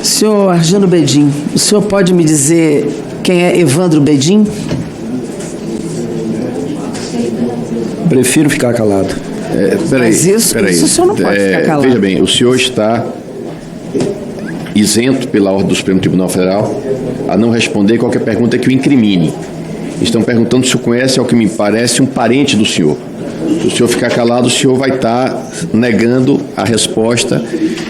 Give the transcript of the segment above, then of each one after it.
Senhor Argino Bedin, o senhor pode me dizer quem é Evandro Bedin? Prefiro ficar calado. Peraí, isso o senhor não pode ficar calado. Veja bem, o senhor está isento pela ordem do Supremo Tribunal Federal a não responder qualquer pergunta que o incrimine. Estão perguntando se o senhor conhece, ao que me parece, um parente do senhor. Se o senhor ficar calado, o senhor vai estar negando a resposta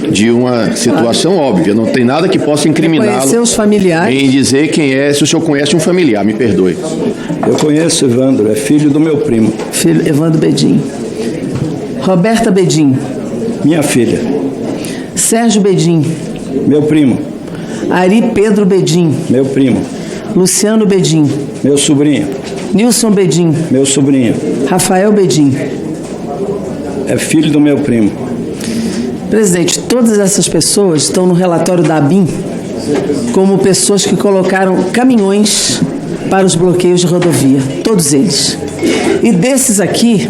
de uma situação óbvia. Não tem nada que possa incriminá-lo Conhecer os familiares. em dizer quem é, se o senhor conhece um familiar, me perdoe. Eu conheço Evandro, é filho do meu primo. Filho Evandro Bedin. Roberta Bedin. Minha filha. Sérgio Bedin. Meu primo. Ari Pedro Bedin. Meu primo. Luciano Bedin. Meu sobrinho. Nilson Bedin. Meu sobrinho. Rafael Bedin. É filho do meu primo. Presidente, todas essas pessoas estão no relatório da ABIN como pessoas que colocaram caminhões para os bloqueios de rodovia. Todos eles. E desses aqui,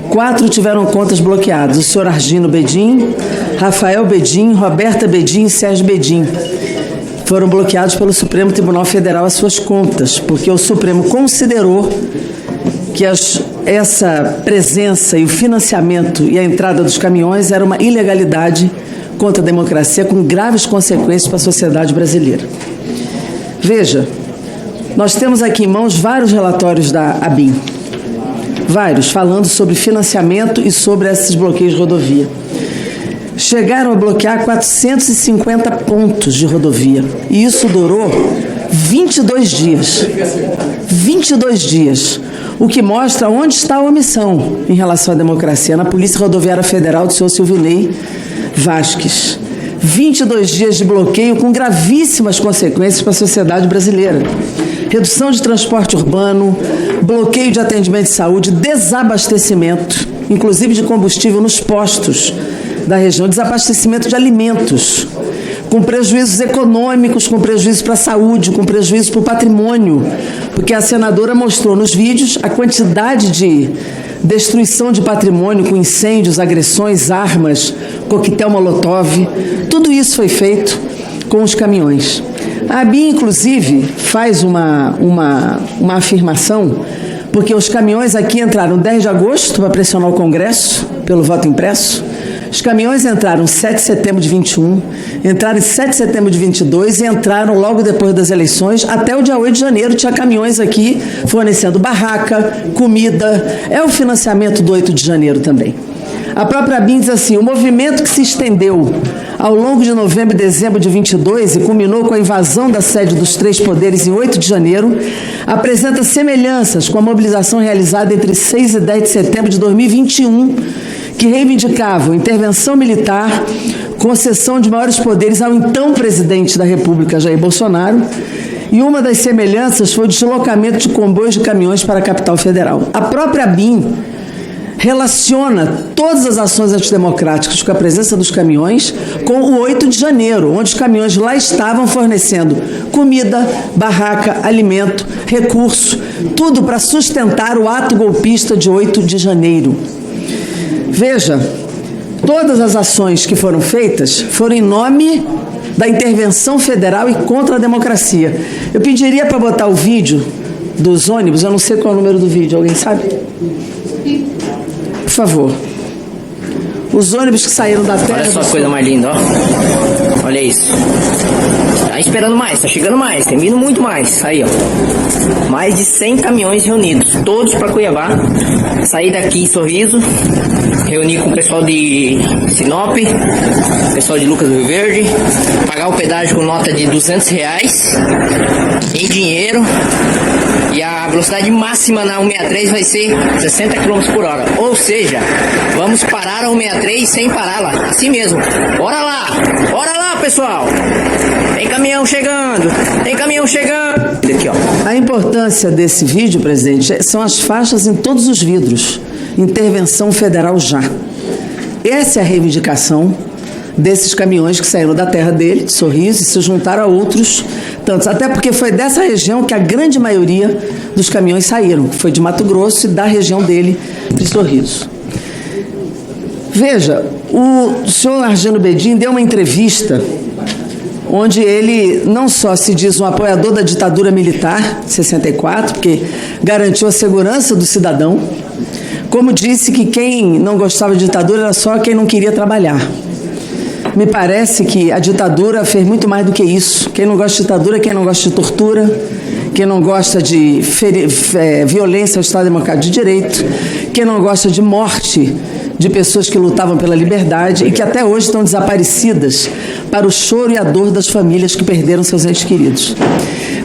4 tiveram contas bloqueadas. O senhor Argino Bedin, Rafael Bedin, Roberta Bedin e Sérgio Bedin. Foram bloqueados pelo Supremo Tribunal Federal as suas contas, porque o Supremo considerou que essa presença e o financiamento e a entrada dos caminhões era uma ilegalidade contra a democracia, com graves consequências para a sociedade brasileira. Veja, nós temos aqui em mãos vários relatórios da ABIN, vários, falando sobre financiamento e sobre esses bloqueios de rodovia. Chegaram a bloquear 450 pontos de rodovia. E isso durou 22 dias. 22 dias. O que mostra onde está a omissão em relação à democracia. Na Polícia Rodoviária Federal do senhor Silvinei Vasques. 22 dias de bloqueio com gravíssimas consequências para a sociedade brasileira. Redução de transporte urbano, bloqueio de atendimento de saúde, desabastecimento, inclusive de combustível nos postos da região, desabastecimento de alimentos, com prejuízos econômicos, com prejuízo para a saúde, com prejuízo para o patrimônio, porque a senadora mostrou nos vídeos a quantidade de destruição de patrimônio com incêndios, agressões, armas, coquetel molotov, tudo isso foi feito com os caminhões. A ABIN, inclusive, faz uma afirmação, porque os caminhões aqui entraram 10 de agosto para pressionar o Congresso pelo voto impresso. Os caminhões entraram 7 de setembro de 21, entraram em 7 de setembro de 22 e entraram logo depois das eleições. Até o dia 8 de janeiro tinha caminhões aqui fornecendo barraca, comida. É o financiamento do 8 de janeiro também. A própria ABIN diz assim: o movimento que se estendeu ao longo de novembro e dezembro de 22 e culminou com a invasão da sede dos 3 poderes em 8 de janeiro, apresenta semelhanças com a mobilização realizada entre 6 e 10 de setembro de 2021, que reivindicavam intervenção militar, concessão de maiores poderes ao então presidente da República, Jair Bolsonaro, e uma das semelhanças foi o deslocamento de comboios de caminhões para a capital federal. A própria ABIN relaciona todas as ações antidemocráticas com a presença dos caminhões com o 8 de janeiro, onde os caminhões lá estavam fornecendo comida, barraca, alimento, recurso, tudo para sustentar o ato golpista de 8 de janeiro. Veja, todas as ações que foram feitas foram em nome da intervenção federal e contra a democracia. Eu pediria para botar o vídeo dos ônibus, eu não sei qual é o número do vídeo, alguém sabe? Por favor. Os ônibus que saíram da terra... Olha só a coisa mais linda, ó. Olha isso. Tá esperando mais, tá chegando mais, tem vindo muito mais. Aí, ó. Mais de 100 caminhões reunidos, todos para Cuiabá. Saí daqui em Sorriso, reuni com o pessoal de Sinop, pessoal de Lucas do Rio Verde, pagar o pedágio com nota de R$200 em dinheiro. E a velocidade máxima na 163 vai ser 60 km por hora. Ou seja, vamos parar a 163 sem parar lá. Assim mesmo. Bora lá, pessoal. Tem caminhão chegando. Tem caminhão chegando. Aqui, ó. A importância desse vídeo, presidente, são as faixas em todos os vidros. Intervenção federal já. Essa é a reivindicação desses caminhões que saíram da terra dele, de Sorriso, e se juntaram a outros tantos. Até porque foi dessa região que a grande maioria dos caminhões saíram. Foi de Mato Grosso e da região dele, de Sorriso. Veja, o senhor Argino Bedin deu uma entrevista onde ele não só se diz um apoiador da ditadura militar de 64, porque garantiu a segurança do cidadão, como disse que quem não gostava de ditadura era só quem não queria trabalhar. Me parece que a ditadura fez muito mais do que isso. Quem não gosta de ditadura é quem não gosta de tortura, quem não gosta de violência ao Estado Democrático de Direito, quem não gosta de morte de pessoas que lutavam pela liberdade e que até hoje estão desaparecidas para o choro e a dor das famílias que perderam seus entes queridos.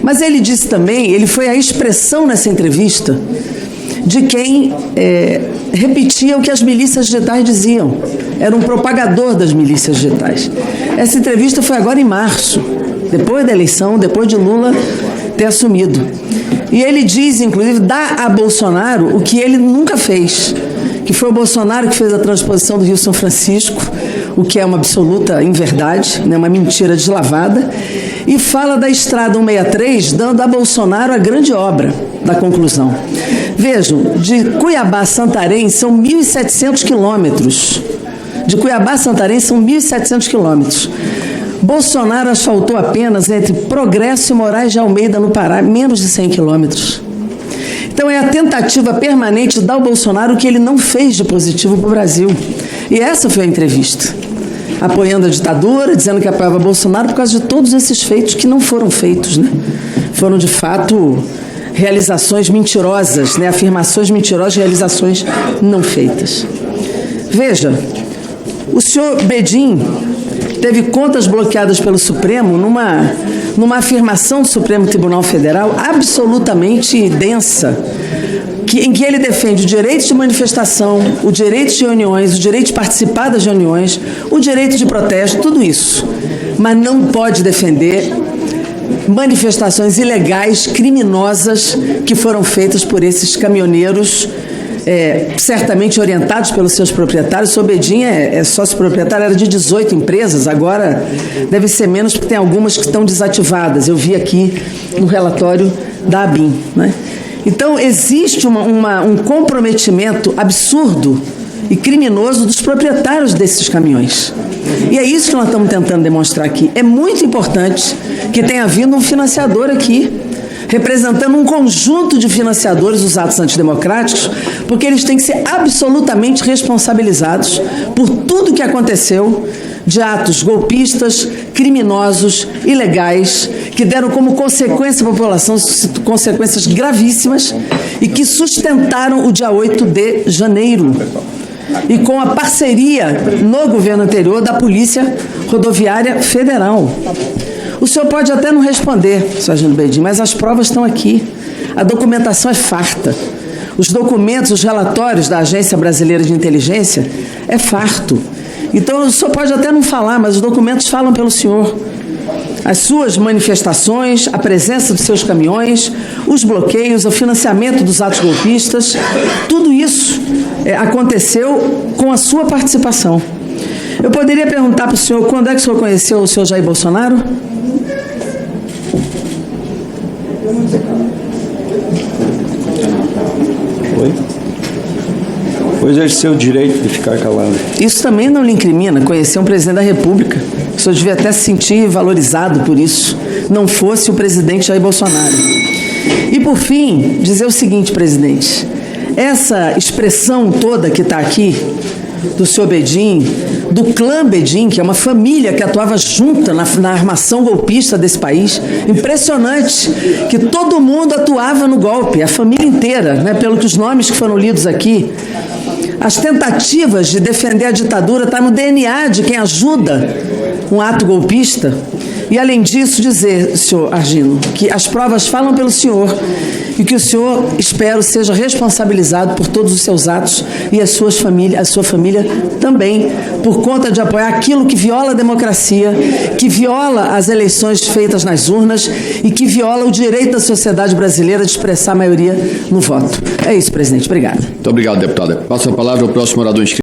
Mas ele disse também, ele foi a expressão nessa entrevista de quem repetia o que as milícias digitais diziam. Era um propagador das milícias digitais. Essa entrevista foi agora em março, depois da eleição, depois de Lula ter assumido. E ele diz, inclusive, dá a Bolsonaro o que ele nunca fez, que foi o Bolsonaro que fez a transposição do Rio São Francisco, o que é uma absoluta inverdade, né, uma mentira deslavada, e fala da Estrada 163, dando a Bolsonaro a grande obra da conclusão. Vejam, de Cuiabá a Santarém são 1.700 quilômetros. De Cuiabá a Santarém são 1.700 quilômetros. Bolsonaro asfaltou apenas entre Progresso e Moraes de Almeida, no Pará, menos de 100 quilômetros. Então é a tentativa permanente de dar ao Bolsonaro o que ele não fez de positivo para o Brasil. E essa foi a entrevista. Apoiando a ditadura, dizendo que apoiava Bolsonaro por causa de todos esses feitos que não foram feitos, né? Foram, de fato, realizações mentirosas, né? Afirmações mentirosas, realizações não feitas. Veja, o senhor Bedin teve contas bloqueadas pelo Supremo numa afirmação do Supremo Tribunal Federal absolutamente densa, em que ele defende o direito de manifestação, o direito de reuniões, o direito de participar das reuniões, o direito de protesto, tudo isso. Mas não pode defender manifestações ilegais, criminosas, que foram feitas por esses caminhoneiros, certamente orientados pelos seus proprietários. O Bedin é sócio proprietário, era de 18 empresas, agora deve ser menos, porque tem algumas que estão desativadas. Eu vi aqui no relatório da ABIN, né? Então, existe um comprometimento absurdo e criminoso dos proprietários desses caminhões. E é isso que nós estamos tentando demonstrar aqui. É muito importante que tenha vindo um financiador aqui, representando um conjunto de financiadores dos atos antidemocráticos, porque eles têm que ser absolutamente responsabilizados por tudo que aconteceu de atos golpistas, criminosos, ilegais, que deram como consequência à população consequências gravíssimas e que sustentaram o dia 8 de janeiro. E com a parceria no governo anterior da Polícia Rodoviária Federal. O senhor pode até não responder, Sargento Bedin, mas as provas estão aqui. A documentação é farta. Os documentos, os relatórios da Agência Brasileira de Inteligência é farto. Então, o senhor pode até não falar, mas os documentos falam pelo senhor. As suas manifestações, a presença dos seus caminhões, os bloqueios, o financiamento dos atos golpistas, tudo isso aconteceu com a sua participação. Eu poderia perguntar para o senhor quando é que o senhor conheceu o senhor Jair Bolsonaro? Oi? Pois exerceu o direito de ficar calado. Isso também não lhe incrimina, conhecer um presidente da República. O senhor devia até se sentir valorizado por isso, não fosse o presidente Jair Bolsonaro. E, por fim, dizer o seguinte, presidente, essa expressão toda que está aqui, do senhor Bedin, do clã Bedin, que é uma família que atuava junta na armação golpista desse país, impressionante, que todo mundo atuava no golpe, a família inteira, né, pelo que os nomes que foram lidos aqui. As tentativas de defender a ditadura estão no DNA de quem ajuda um ato golpista. E, além disso, dizer, senhor Argino, que as provas falam pelo senhor e que o senhor, espero, seja responsabilizado por todos os seus atos e a sua família também, por conta de apoiar aquilo que viola a democracia, que viola as eleições feitas nas urnas e que viola o direito da sociedade brasileira de expressar a maioria no voto. É isso, presidente. Obrigada. Muito obrigado, deputada. Passo a palavra ao próximo orador inscrito.